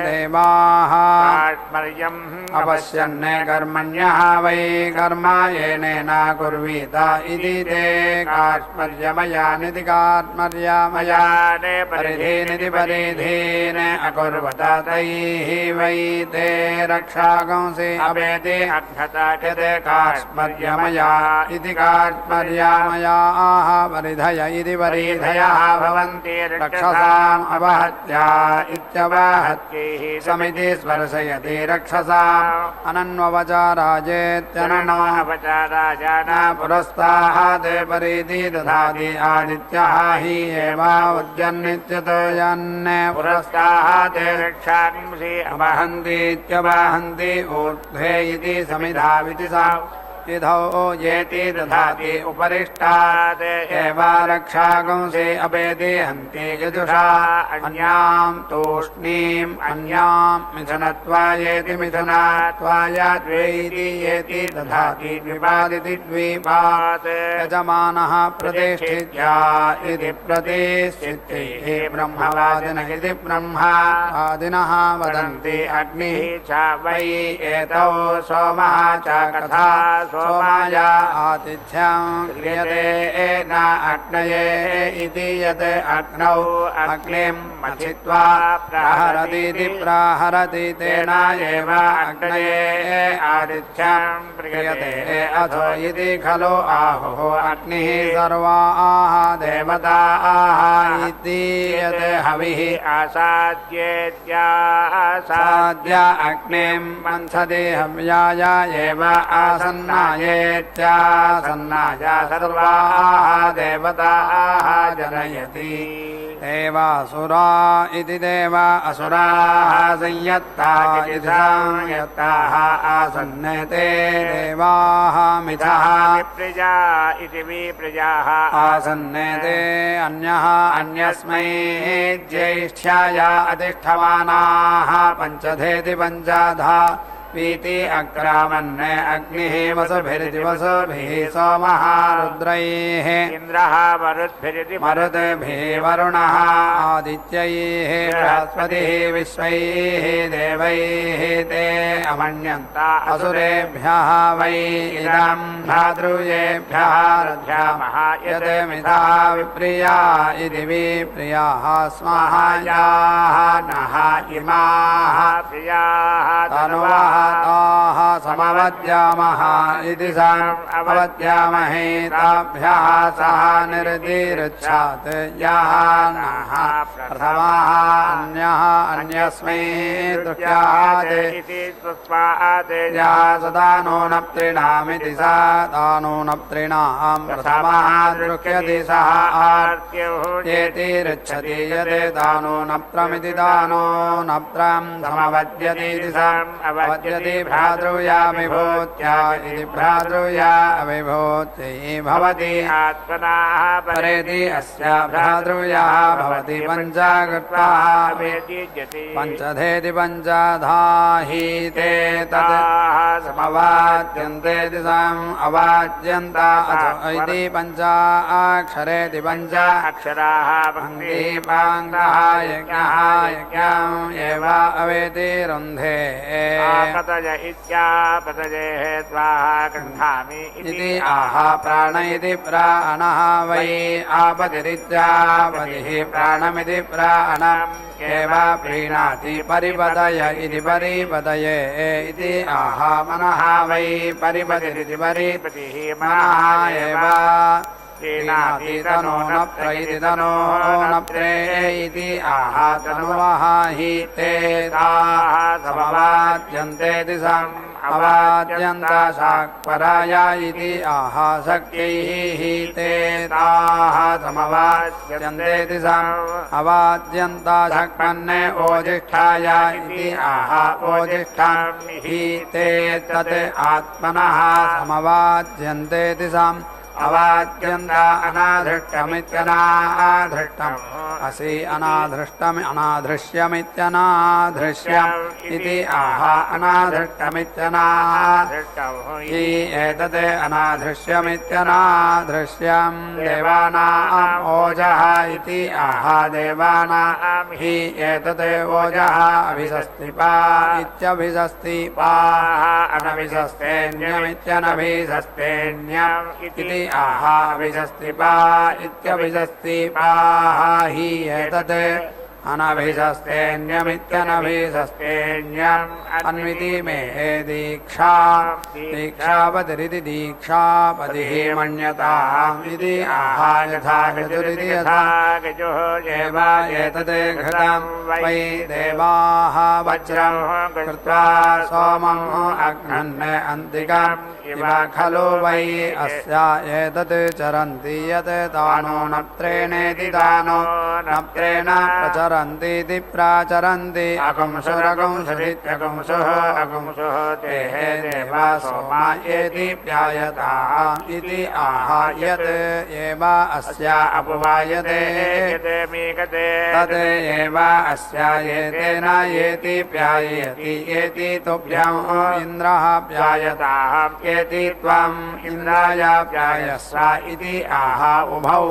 देवाः अपश्यन् कर्मण्यः वै कर्म येनेन कुर्वीत इति ते कार्त्मर्यमयानिति कार्त्मर्यमयाने परिधीनिति परिधीन अकुर्वत तैः वै ते रक्षागंसि अवेति अघ्नताट्यते कार्त्मर्यमया इति कार्त्मर्यमयाः परिधय इति परिधयः भवन्ति रक्षसाम् अपहत्या इत्यवहत्यैः समिति स्पर्शयति रक्षसाम् अनन्ववचाराजेत्यनन्ववचाराजाना पुरस्ताहात् परिधि दधाति आदित्यः हि एवा उद्यन्नित्यतो यन्न पुरस्ताहात् रक्षांसि अपहन्तीत्यवहन्ति ऊर्ध्वे इति समिधाविति सा इधौ येति दधाति उपरिष्टात् एव रक्षागंसि अपेति हन्ति यजुषा अन्याम् तूष्णीम् अन्याम् मिथुनत्वायेति मिथुनात्वाय द्वे इति येति दधाति द्विपादिति द्विपात् यजमानः प्रतिष्ठित्या इति प्रतिष्ठित्यैः ब्रह्मवादिनः इति ब्रह्मवादिनः वदन्ति अग्निः च वै एतौ सोमः च कथा सोमाय आतिथ्यं क्रियते न अग्नये इति यत् अग्नौ अग्निं मथित्वा प्रहरतीति प्रहरति तेन एव अग्नये आतिथ्यं क्रियते अथो इति खलु आहुः अग्निः सर्वाः देवताः इति यत् हविः आसाद्येत्यासाद्य अग्निं मन्थति हव्याय एव आसन्नायेत्यासन्नाय सर्वाः देवताः जनयति देवासुरा इति देव असुराः संयत्ता इति संयत्ताः आसन्नते देवाः मिथः विप्रजा इति विप्रजाः आसन्नते अन्यः अन्यस्मै ज्येष्ठ्याय अधिष्ठमानाः पञ्चधेति पञ्चधा वीति अक्रामन् अग्निः वसुभिरिति वसुभिः सोमः रुद्रैः इन्द्रः मरुद्भिरिति मरुद्भिः वरुणः आदित्यैः बृहस्पतिः विश्वैः देवैः ते अमन्यन्त असुरेभ्यः वै इदं भ्रातृयेभ्यः रथ्यामः यत् मिथा विप्रिया इति विप्रियाः स्मः याः नः इमाः प्रियाः तनुवः ताः समवद्यामः इति समवद्यामहे ताभ्यः सह निर्दिरुच्छात् यः नः प्रथमः अन्यः अन्यस्मै दृह्यात् इति तस्मात् यः सदा नो न प्रीणामिति स दानो न प्रीणां प्रथमः दृह्यति सः आर्त्येति ऋच्छति यत् दानो न प्रमिति दानो न प्रं समवद्यति समवद्यति भ्रातृया विभूत्या इति भ्रातृया विभूत्यै भवति आत्मनः परेति अस्य भ्रातृया भवति पञ्चकृत्वाः पञ्चधेति पञ्चधा हि ते तत् समवाद्यन्ते अवाद्यन्त इति पञ्चाक्षरेति पञ्च अक्षराः पङ्क्तिपाङ्गः यज्ञः यज्ञम् एव अवेति रुन्धे पतय इत्यापतयेः स्वाहा गृह्णामि इति आह प्राण इति प्राणः वै आपतिरित्यापतिः प्राणमिति प्राणम् एव प्रीणाति परिपतय इति परिपतये इति आह मनः वै परिपतिरिति परिपतिः मनः एव ीनाति तनो न प्रैति तनो न प्रेयिति आहा तनुवः हि ते ताः समवाद्यन्ते दिशम् अवाद्यन्ता शाक्पराया इति आहा शक्यैः हि ते ताः समवाद्यन्ते दिशम् अवाद्यन्ता शक्मन्ने ओजिष्ठाया इति आहा ओजिष्ठाम् हि ते तत् आत्मनः समवाद्यन्ते दिशम् अवाद्यन्ता अनाधृष्टमित्यनाधृष्टम् असि अनाधृष्टमित्यनाधृष्यमित्यनाधृष्यम् इति आहा अनाधृष्टमित्यनाधृष्टम् हि एतत् अनाधृष्यमित्यनाधृष्यम् देवानाम् ओजः इति आहा देवानाम् हि एतत् ओजः अभिषस्तिपा इत्यभिषस्तिपाः अनभिषस्तेऽन्यमित्यनभिषस्तेऽन्यम् इति आहा अभिषस्तिपा इत्यभिषस्तिपाः हि एतत् अनभिषस्तेऽन्यमित्यनभिषस्तेऽन्यम् अन्विति मे दीक्षा दीक्षापतिरिति दीक्षापतिः मन्यताम् इति आहा यथा गजुरिति यथा गजुः एव एतत् घृतम् वै देवाः वज्रम् कृत्वा सोमम् अघ्नन् अन्तिकम् इव खलु वै अस्या एतत् चरन्ति यत् दानो नप्त्रेणेति दानो नप्त्रेण प्रचरन्तीति प्राचरन्ति अकुंसुरकुंसरित्यकुंसुः अकुंसुः ते देवा सोमा एति प्यायताम् इति आहा यत् एव अस्या अपवायते तत् एव अस्या एतेन येति प्यायति एति तुभ्यम् इन्द्रः प्यायताम् एति त्वम् इन्द्राय प्यायस्व इति आहा उभौ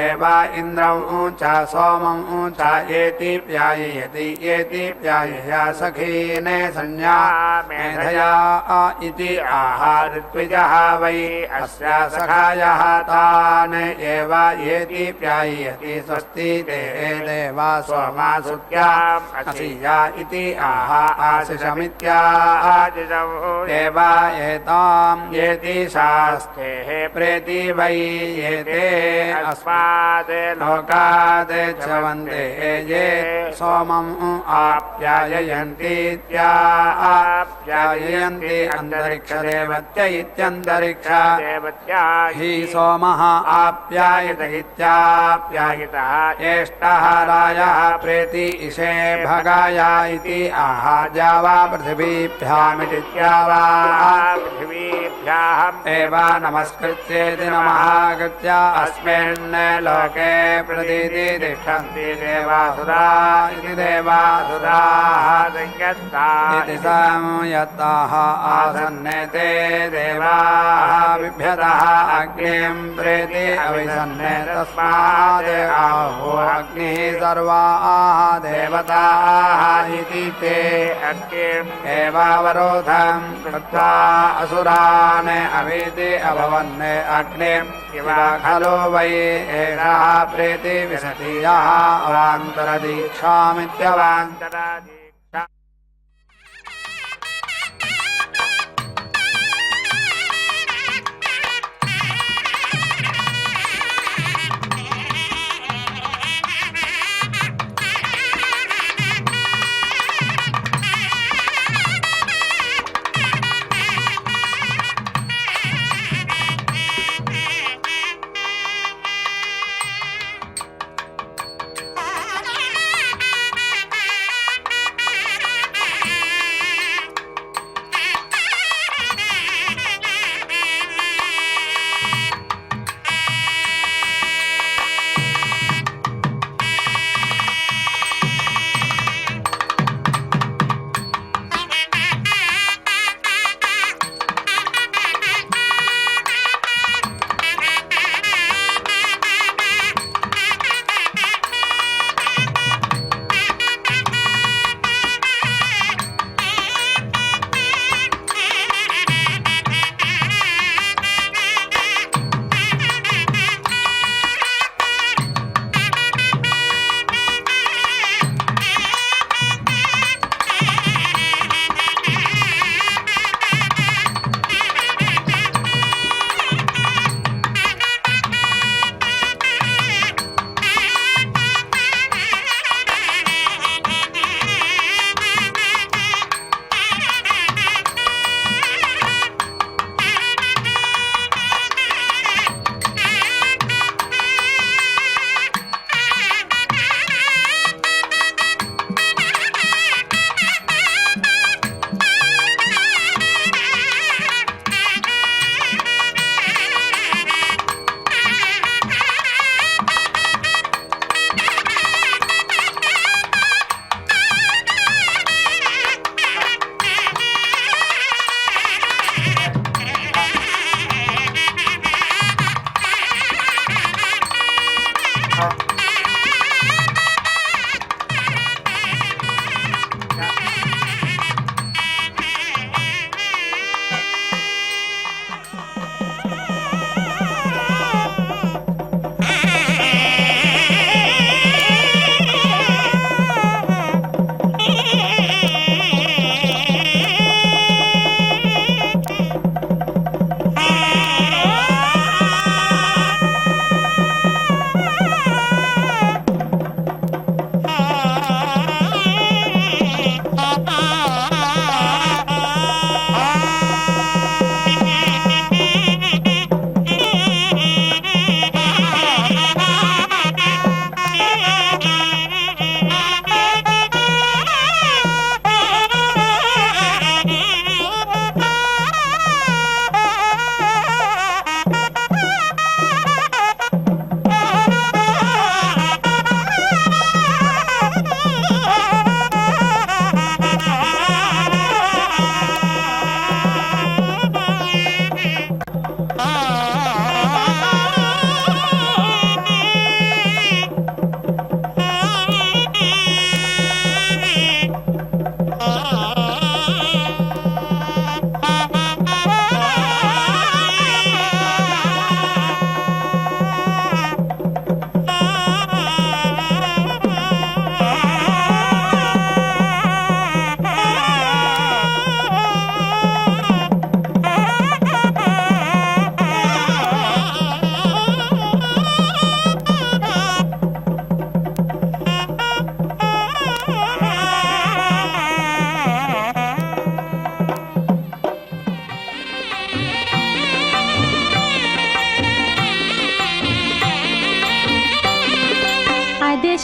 एव इन्द्रम् च सोमम् च एति प्याययति एति प्यायया सखीने संज्ञा मेधया इति आहा ऋत्विजः वै अस्या सखायः तान् एव एति प्याययति स्वस्ति ते देवा सोमा सुत्याम् असिया इति आहा आशिषमित्याशिषम् एव एताम् एति शास्तेः प्रेति वै एते अस्मात् लोकात् च्यवन्ते ये सोमम् आप्याययन्तीत्याप्याययन्ति अन्तरिक्षदेवत्य इत्यन्तरिक्ष हि सोमः आप्यायत इत्याप्यायितः एष्टः रायः प्रेति इषे भगाया इति आहा द्यावा पृथिवीभ्यामिति द्यावा पृथिवीभ्याम् एव नमस्कृत्येति नमः कृत्य अस्मिन् लोके प्रतीति तिष्ठन्ति देवासुरा इति देवासुराः इति संयत्ताः आसन्ने ते देवाः बिभ्यतः अग्निम् प्रेति अविसन्ने तस्मात् आहो अग्निः सर्वाः देवताः इति ते अग्निम् एवावरोधम् कृत्वा असुरान् अवीति अभवन् अग्निम् इव खलु वै एषः प्रेति विशति यः अवान्तरदीक्षामित्यवान्तरदीक्षा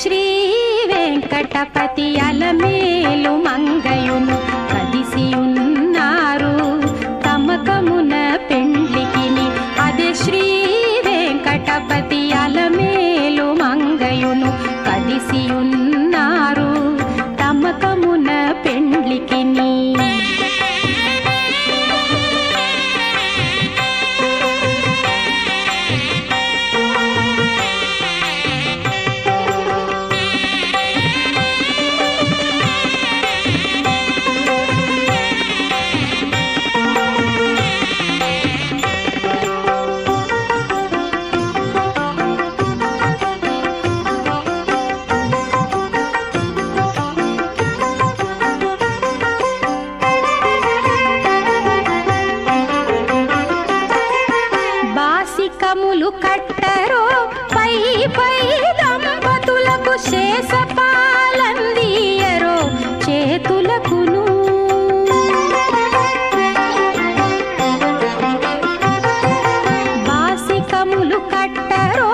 శ్రీ వెంకటపతి అలమేలు మంగయును కదిసి ఉన్నారు తమకమున పెండ్లికిని. అదే శ్రీ వెంకటపతి అలమేలు మంగయును కదిసి ఉన్నారు తమకమున పెండ్లికిని. బాసికములు కట్టరో పై పై దంపతులకు శేషపాలందియరో చేతులకును. బాసికములు కట్టరో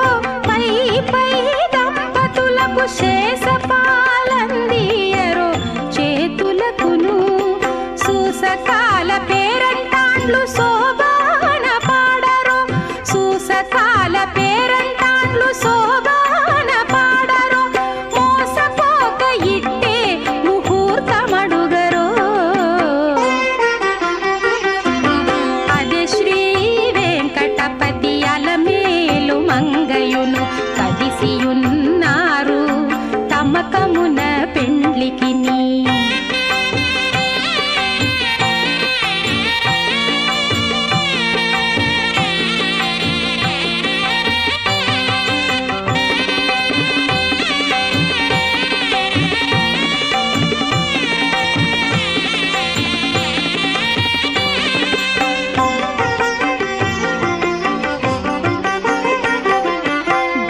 పై పై దంపతులకు శేషపాలందియరో చేతులకును. సూసకాల పేరంటాండ్లు శోభాన పాడరో సూసకాల పేరంటాండ్లు శోభాన పాడరో మోసపోక ఇట్టే ముహూర్తమడుగరో. అదే శ్రీ వెంకటపతి అలమేలు మంగయును కదిసియున్నారు తమకమున పెండ్లికిని.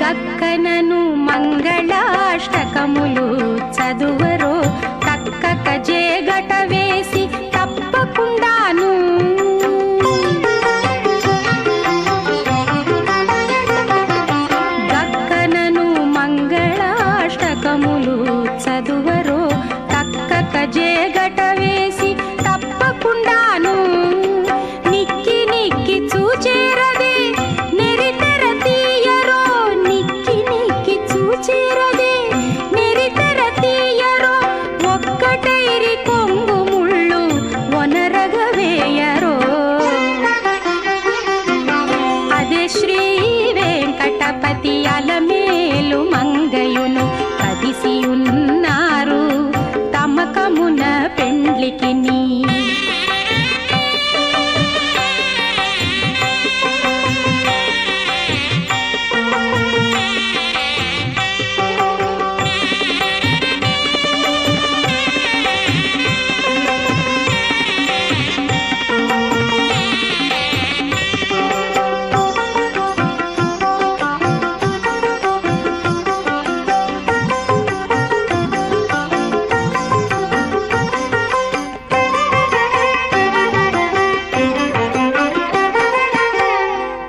గక్కనను మంగళాష్టకములు చదువరో తక్కక జేగట వేసి తప్పకుండాను. గక్కనను మంగళాష్టకములు చదువరో తక్కక జేగట వేసి తప్పకుండాను. నిక్కి నిక్కి చూచేరదే నెరితెర తీయరో నిక్కి నిక్కి చూచేరదే నెరితెర తీయరో ఒక్కటైరి కొంగు ముళ్ళు వనరగవేయరో. అదే శ్రీ వెంకటపతి అలమేలు మంగయును కదిసి ఉన్నారు తమకమున పెండ్లికిని.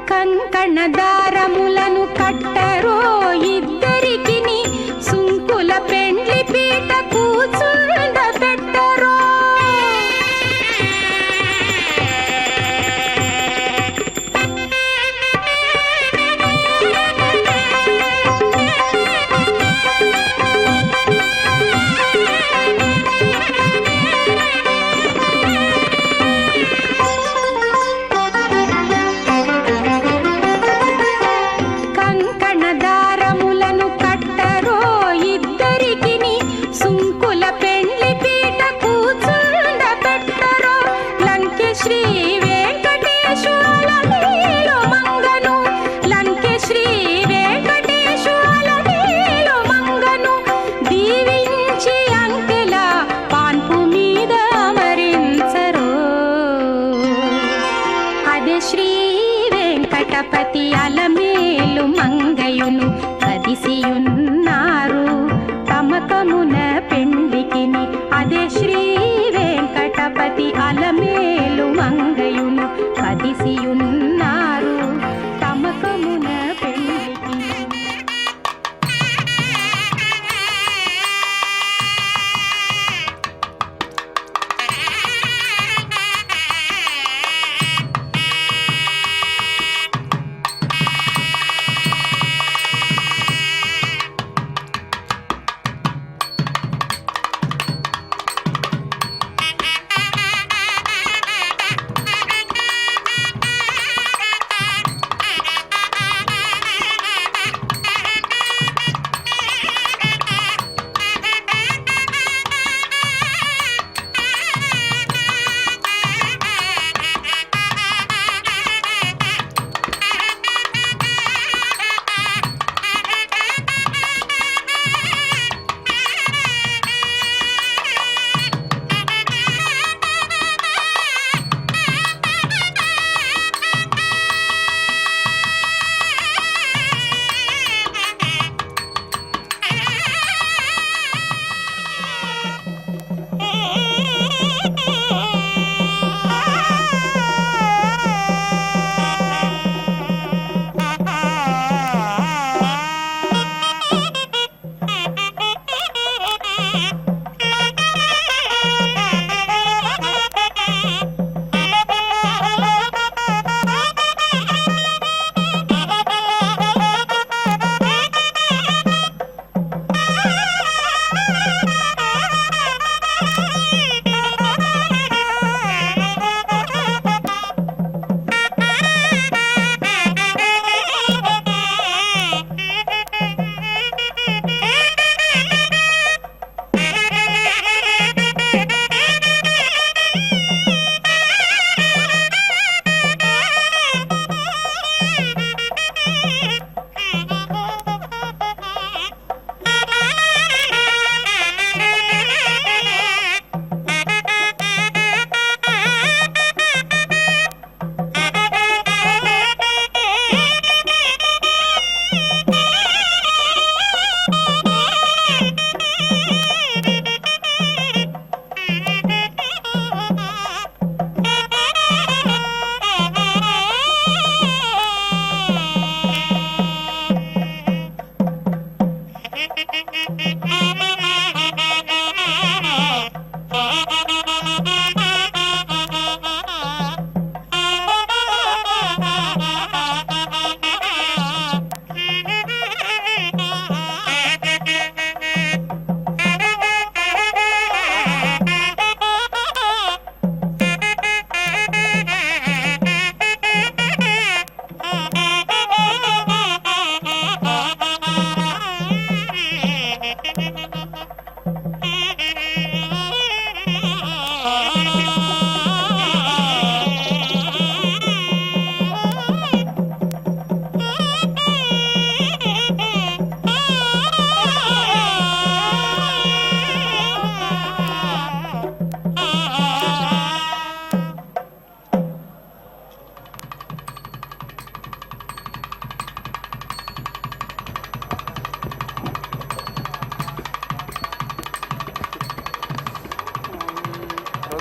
కంకణదారములను కట్టరో ఇద్దరికిని సుంకుల పెండ్లి పీట కూచుండ పెట్టరో.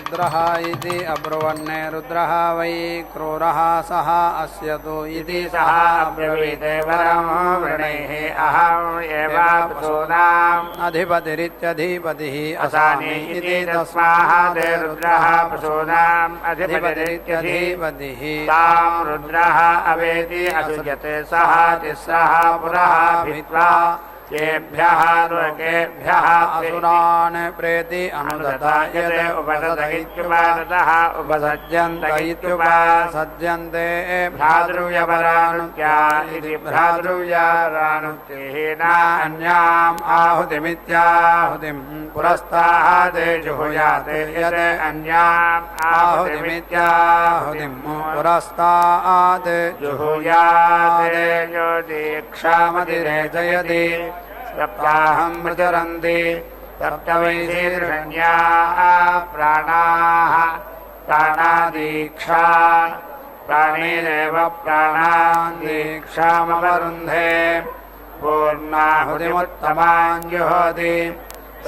रुद्रः इति अब्रुवन्ने रुद्रः वै क्रूरः सः अस्य तु इति सः अब्रवीते वरं वृणैः अहम् एवापसूनाम् अधिपतिरित्यधिपतिः असानि इति तस्मात् रुद्रः पशूनाम् अधिपतिरित्यधिपतिः तां रुद्रः अवेति असृजते सः तिस्रः पुरः भित्वा येभ्यः लोकेभ्यः असुरान् प्रेति अनुदता यत् उपसदयित्युपादतः उपसज्यन्त इत्युपसज्यन्ते भ्रातृव्यपरानुत्या इति भ्रातृव्यपरानुत्तिः नान्याम् आहुतिमित्याहुतिम् पुरस्तात् जुहुयाते यत् अन्याम् आहुतिमित्याहुतिम् पुरस्तात् जुहुयाते यो दीक्षामतिरेचयति सप्ताहं प्रचरन्ति सप्तवैशीर्षण्याः प्राणाः प्राणादीक्षा प्राणेरेव प्राणान् दीक्षामवरुन्धे पूर्णाहुतिमुत्तमान् जुहोति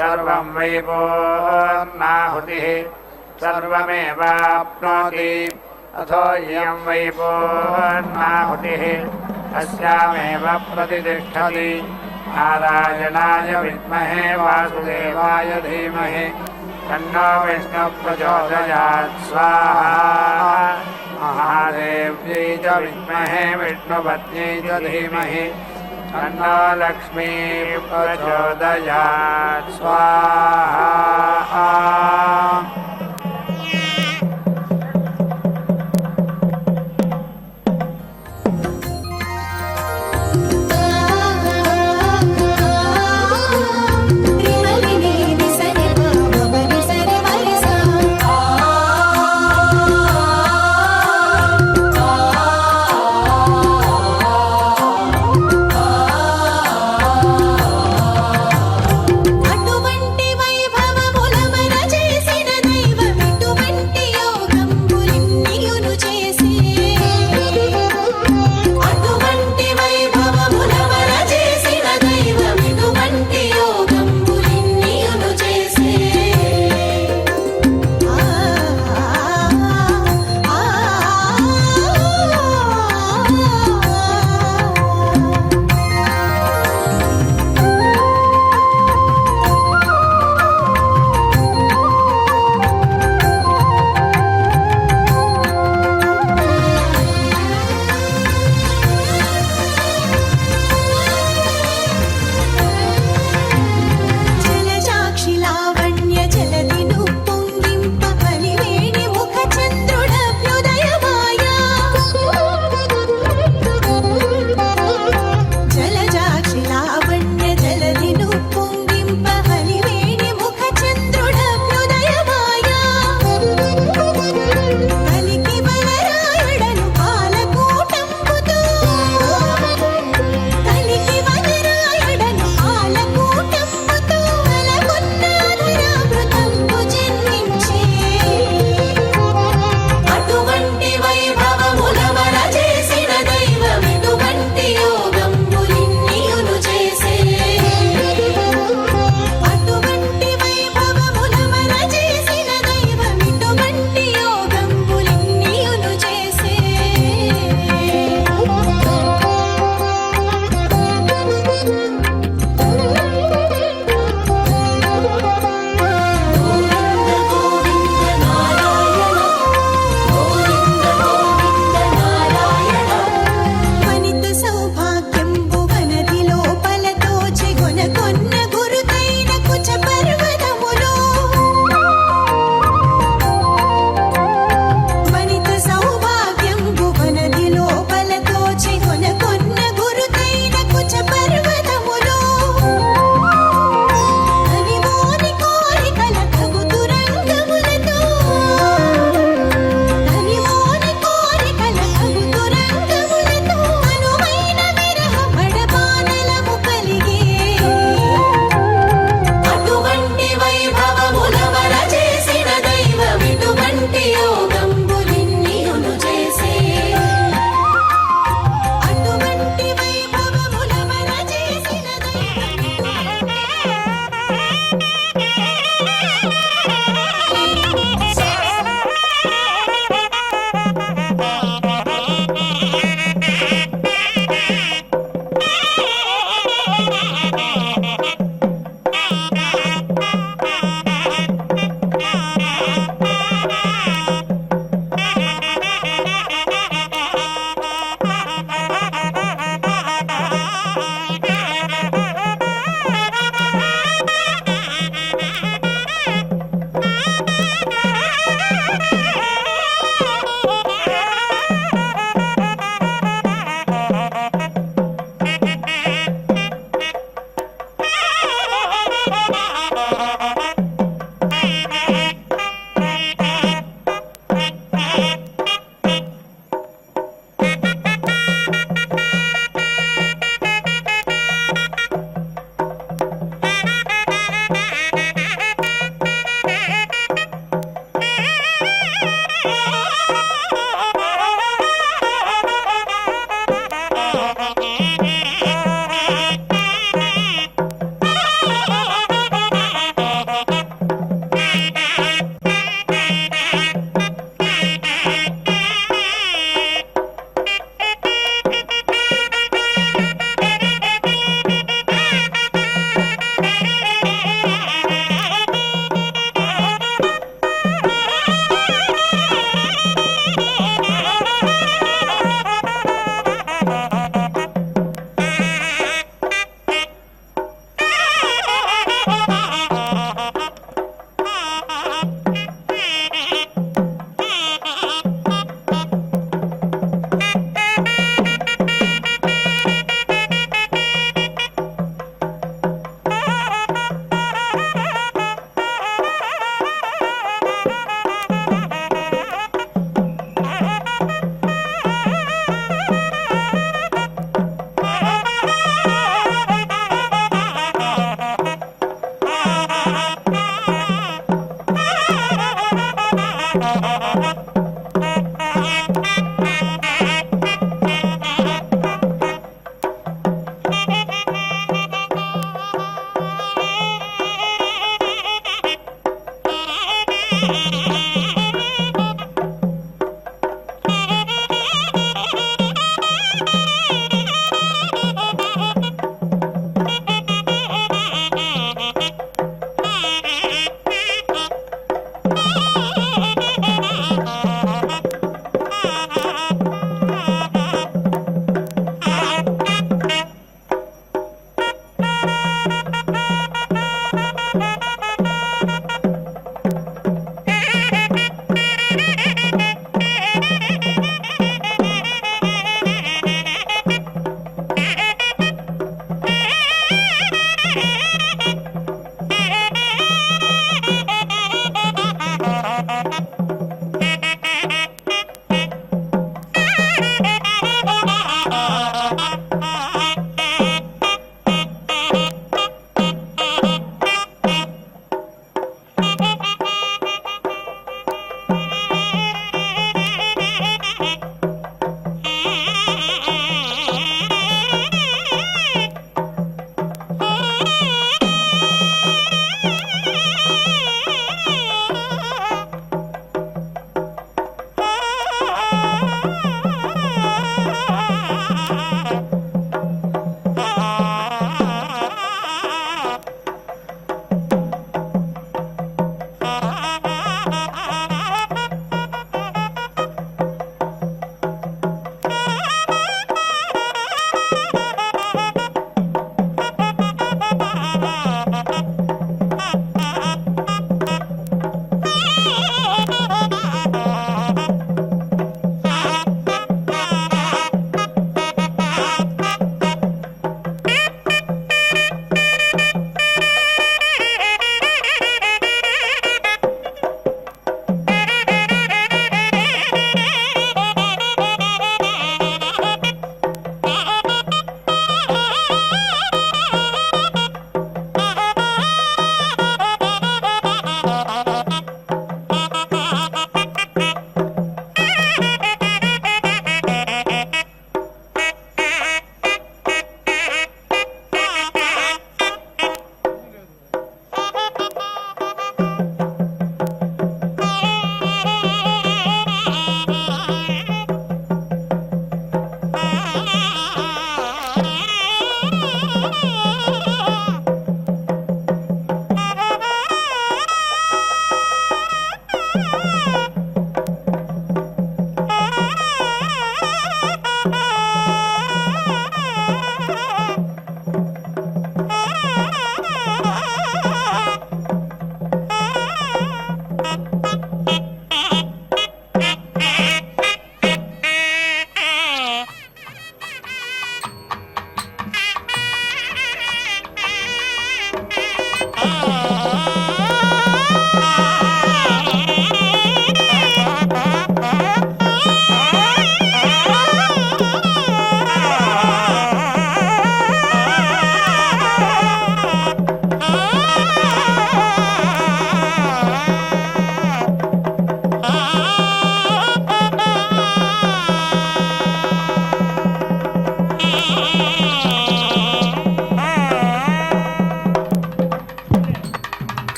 सर्वं वै पूर्णाहुतिः सर्वमेवाप्नोति अथो इयं वै पूर्णाहुतिः अस्यामेव प्रतिष्ठति नारायणाय विद्महे वासुदेवाय धीमहि तन्नो विष्णुः प्रचोदयात् स्वाहा महादेव्यै च विद्महे विष्णुपत्न्यै च धीमहि तन्नो लक्ष्मीः प्रचोदयात् स्वाहा